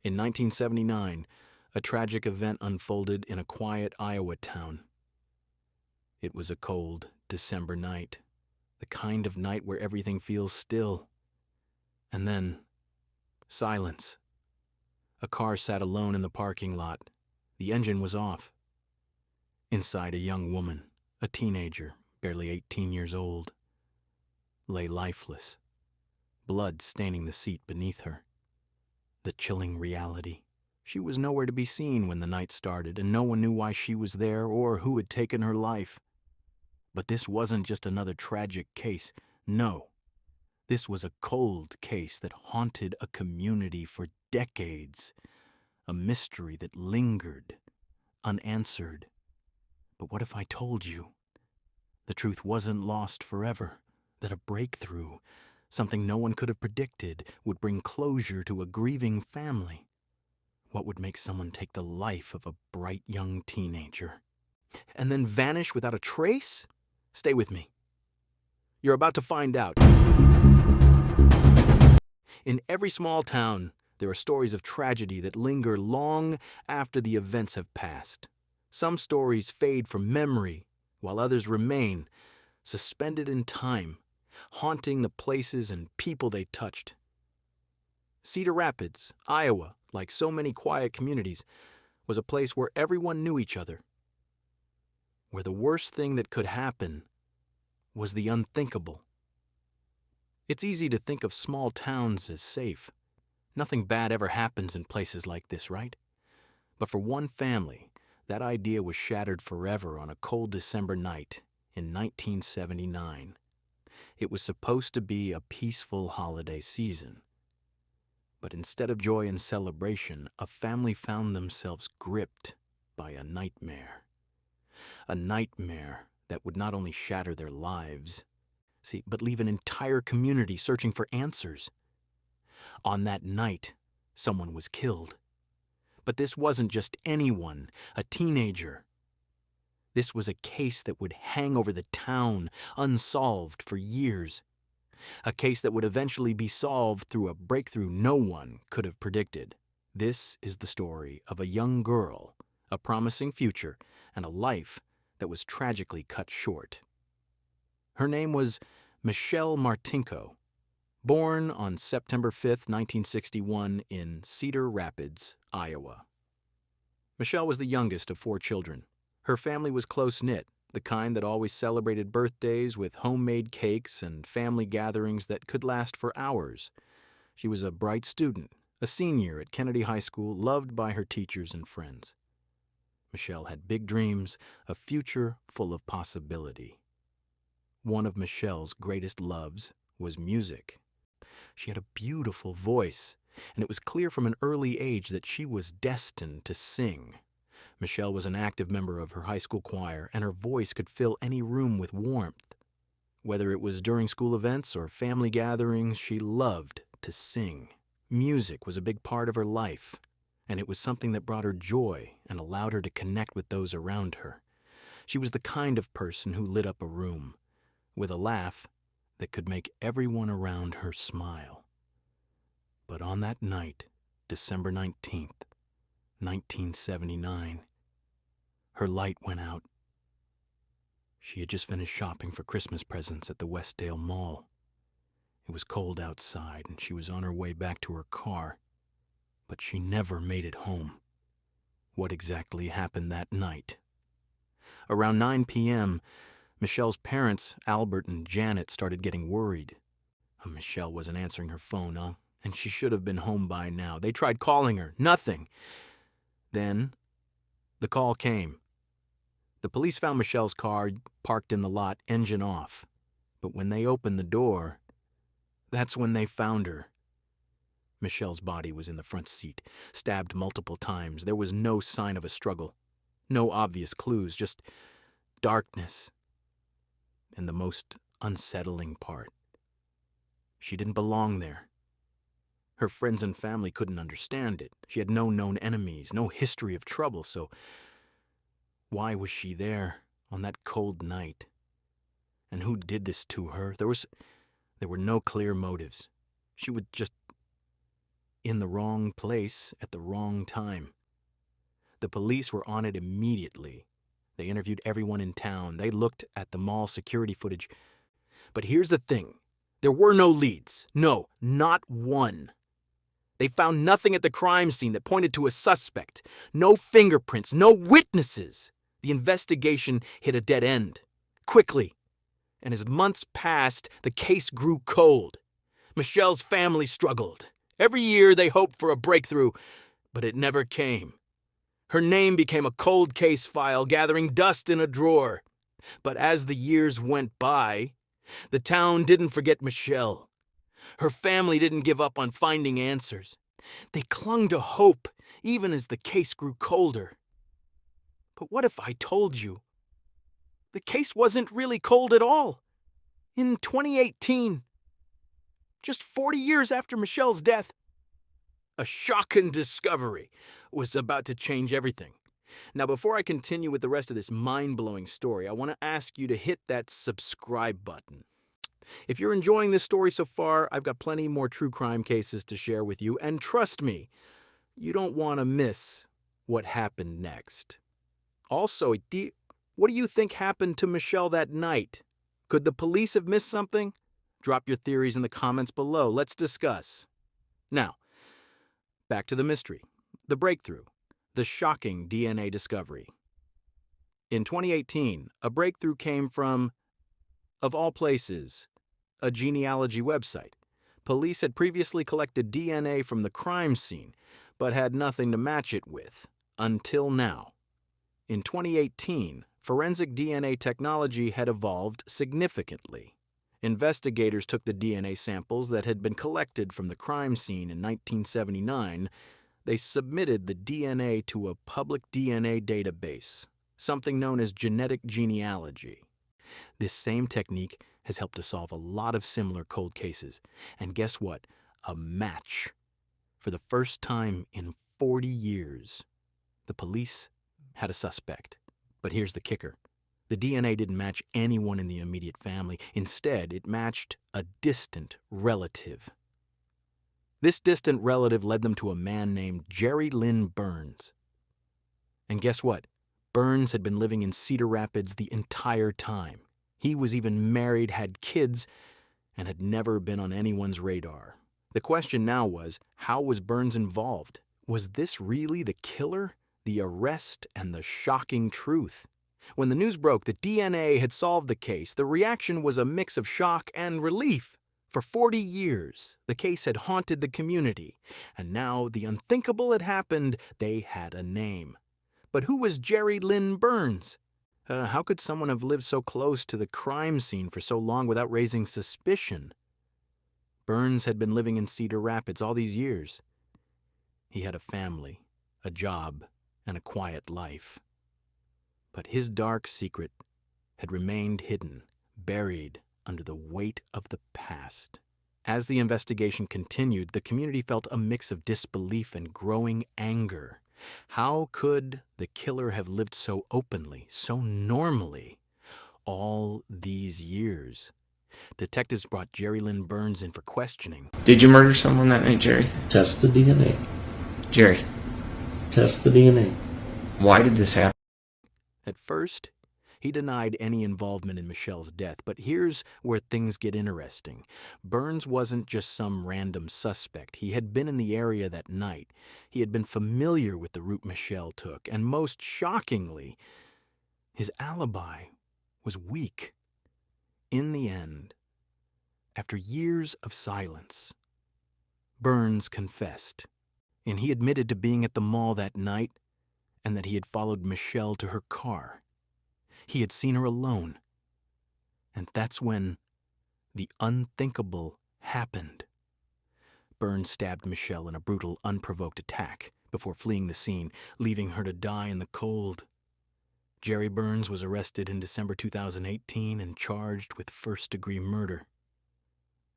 In 1979, a tragic event unfolded in a quiet Iowa town. It was a cold December night, the kind of night where everything feels still. And then, silence. A car sat alone in the parking lot. The engine was off. Inside, a young woman, a teenager, barely 18 years old, lay lifeless, blood staining the seat beneath her. The chilling reality. She was nowhere to be seen when the night started, and no one knew why she was there or who had taken her life. But this wasn't just another tragic case. No. This was a cold case that haunted a community for decades. A mystery that lingered, unanswered. But what if I told you? The truth wasn't lost forever. That a breakthrough, something no one could have predicted, would bring closure to a grieving family. What would make someone take the life of a bright young teenager and then vanish without a trace? Stay with me. You're about to find out. In every small town, there are stories of tragedy that linger long after the events have passed. Some stories fade from memory, while others remain, suspended in time, haunting the places and people they touched. Cedar Rapids, Iowa, like so many quiet communities, was a place where everyone knew each other, where the worst thing that could happen was the unthinkable. It's easy to think of small towns as safe. Nothing bad ever happens in places like this, right? But for one family, that idea was shattered forever on a cold December night in 1979. It was supposed to be a peaceful holiday season. But instead of joy and celebration, a family found themselves gripped by a nightmare. A nightmare that would not only shatter their lives, but leave an entire community searching for answers. On that night, someone was killed. But this wasn't just anyone, a teenager. This was a case that would hang over the town, unsolved for years. A case that would eventually be solved through a breakthrough no one could have predicted. This is the story of a young girl, a promising future, and a life that was tragically cut short. Her name was Michelle Martinko, born on September 5, 1961 in Cedar Rapids, Iowa. Michelle was the youngest of 4 children. Her family was close-knit, the kind that always celebrated birthdays with homemade cakes and family gatherings that could last for hours. She was a bright student, a senior at Kennedy High School, loved by her teachers and friends. Michelle had big dreams, a future full of possibility. One of Michelle's greatest loves was music. She had a beautiful voice, and it was clear from an early age that she was destined to sing. Michelle was an active member of her high school choir, and her voice could fill any room with warmth. Whether it was during school events or family gatherings, she loved to sing. Music was a big part of her life, and it was something that brought her joy and allowed her to connect with those around her. She was the kind of person who lit up a room with a laugh that could make everyone around her smile. But on that night, December 19th, 1979, her light went out. She had just finished shopping for Christmas presents at the Westdale Mall. It was cold outside, and she was on her way back to her car, but she never made it home. What exactly happened that night? Around 9 p.m., Michelle's parents, Albert and Janet, started getting worried. Michelle wasn't answering her phone, and she should have been home by now. They tried calling her. Nothing. Then, the call came. The police found Michelle's car parked in the lot, engine off. But when they opened the door, that's when they found her. Michelle's body was in the front seat, stabbed multiple times. There was no sign of a struggle, no obvious clues, just darkness. And the most unsettling part, she didn't belong there. Her friends and family couldn't understand it. She had no known enemies, no history of trouble, so why was she there on that cold night? And who did this to her? There were no clear motives. She would just in the wrong place at the wrong time. The police were on it immediately. They interviewed everyone in town. They looked at the mall security footage. But here's the thing. There were no leads. No, not one. They found nothing at the crime scene that pointed to a suspect. No fingerprints, no witnesses. The investigation hit a dead end. Quickly. And as months passed, the case grew cold. Michelle's family struggled. Every year they hoped for a breakthrough, but it never came. Her name became a cold case file, gathering dust in a drawer. But as the years went by, the town didn't forget Michelle. Her family didn't give up on finding answers. They clung to hope, even as the case grew colder. But what if I told you? The case wasn't really cold at all. In 2018, just 40 years after Michelle's death, a shocking discovery was about to change everything. Now, before I continue with the rest of this mind-blowing story, I want to ask you to hit that subscribe button. If you're enjoying this story so far, I've got plenty more true crime cases to share with you, and trust me, you don't want to miss what happened next. Also, what do you think happened to Michelle that night? Could the police have missed something? Drop your theories in the comments below. Let's discuss. Now, back to the mystery, the breakthrough, the shocking DNA discovery. In 2018, a breakthrough came from, of all places, a genealogy website. Police had previously collected DNA from the crime scene, but had nothing to match it with, until now. In 2018, forensic DNA technology had evolved significantly. Investigators took the DNA samples that had been collected from the crime scene in 1979. They submitted the DNA to a public DNA database, something known as genetic genealogy. This same technique has helped to solve a lot of similar cold cases. And guess what? A match. For the first time in 40 years, the police had a suspect. But here's the kicker. The DNA didn't match anyone in the immediate family. Instead, it matched a distant relative. This distant relative led them to a man named Jerry Lynn Burns. And guess what? Burns had been living in Cedar Rapids the entire time. He was even married, had kids, and had never been on anyone's radar. The question now was, how was Burns involved? Was this really the killer? The arrest and the shocking truth? When the news broke that DNA had solved the case, the reaction was a mix of shock and relief. For 40 years, the case had haunted the community, and now the unthinkable had happened. They had a name. But who was Jerry Lynn Burns? How could someone have lived so close to the crime scene for so long without raising suspicion? Burns had been living in Cedar Rapids all these years. He had a family, a job, and a quiet life. But his dark secret had remained hidden, buried under the weight of the past. As the investigation continued, the community felt a mix of disbelief and growing anger. How could the killer have lived so openly, so normally, all these years? Detectives brought Jerry Lynn Burns in for questioning. Did you murder someone that night, Jerry? Test the DNA. Jerry, Test the DNA. why did this happen? At first, he denied any involvement in Michelle's death, but here's where things get interesting. Burns wasn't just some random suspect. He had been in the area that night. He had been familiar with the route Michelle took, and most shockingly, his alibi was weak. In the end, after years of silence, Burns confessed, and he admitted to being at the mall that night and that he had followed Michelle to her car. He had seen her alone. And that's when the unthinkable happened. Burns stabbed Michelle in a brutal, unprovoked attack before fleeing the scene, leaving her to die in the cold. Jerry Burns was arrested in December 2018 and charged with first-degree murder.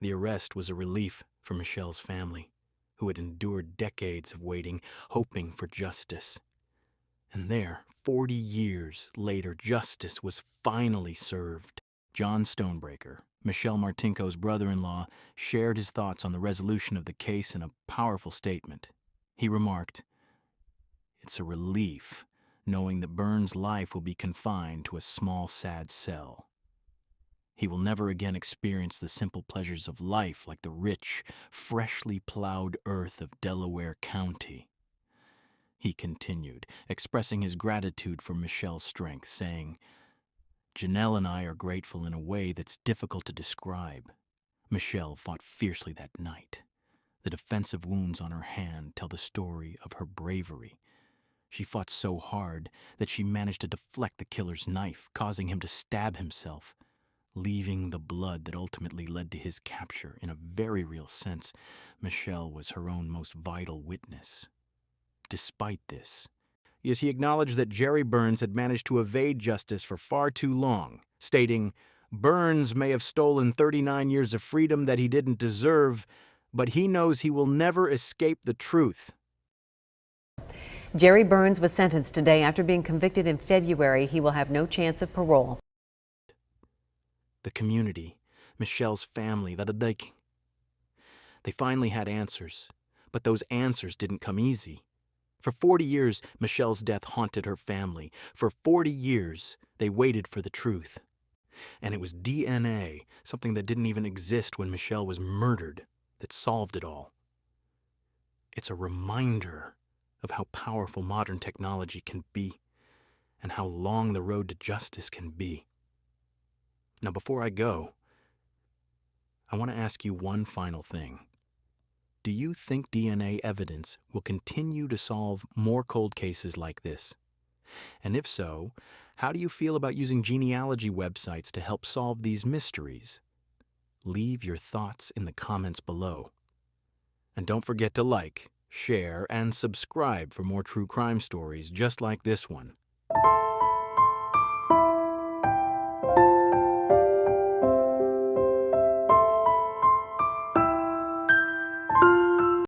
The arrest was a relief for Michelle's family, who had endured decades of waiting, hoping for justice. And there, 40 years later, justice was finally served. John Stonebreaker, Michelle Martinko's brother-in-law shared his thoughts on the resolution of the case in a powerful statement. He remarked, "It's a relief knowing that Burns' life will be confined to a small, sad cell. He will never again experience the simple pleasures of life like the rich, freshly plowed earth of Delaware County." He continued, expressing his gratitude for Michelle's strength, saying, "Janelle and I are grateful in a way that's difficult to describe. Michelle fought fiercely that night. The defensive wounds on her hand tell the story of her bravery. She fought so hard that she managed to deflect the killer's knife, causing him to stab himself, leaving the blood that ultimately led to his capture. In a very real sense, Michelle was her own most vital witness. Despite this, he acknowledged that Jerry Burns had managed to evade justice for far too long, stating, "Burns may have stolen 39 years of freedom that he didn't deserve, but he knows he will never escape the truth." Jerry Burns was sentenced today after being convicted in February. He will have no chance of parole. The community, Michelle's family, they finally had answers, but those answers didn't come easy. For 40 years, Michelle's death haunted her family. For 40 years, they waited for the truth. And it was DNA, something that didn't even exist when Michelle was murdered, that solved it all. It's a reminder of how powerful modern technology can be and how long the road to justice can be. Now, before I go, I want to ask you one final thing. Do you think DNA evidence will continue to solve more cold cases like this? And if so, how do you feel about using genealogy websites to help solve these mysteries? Leave your thoughts in the comments below. And don't forget to like, share, and subscribe for more true crime stories just like this one.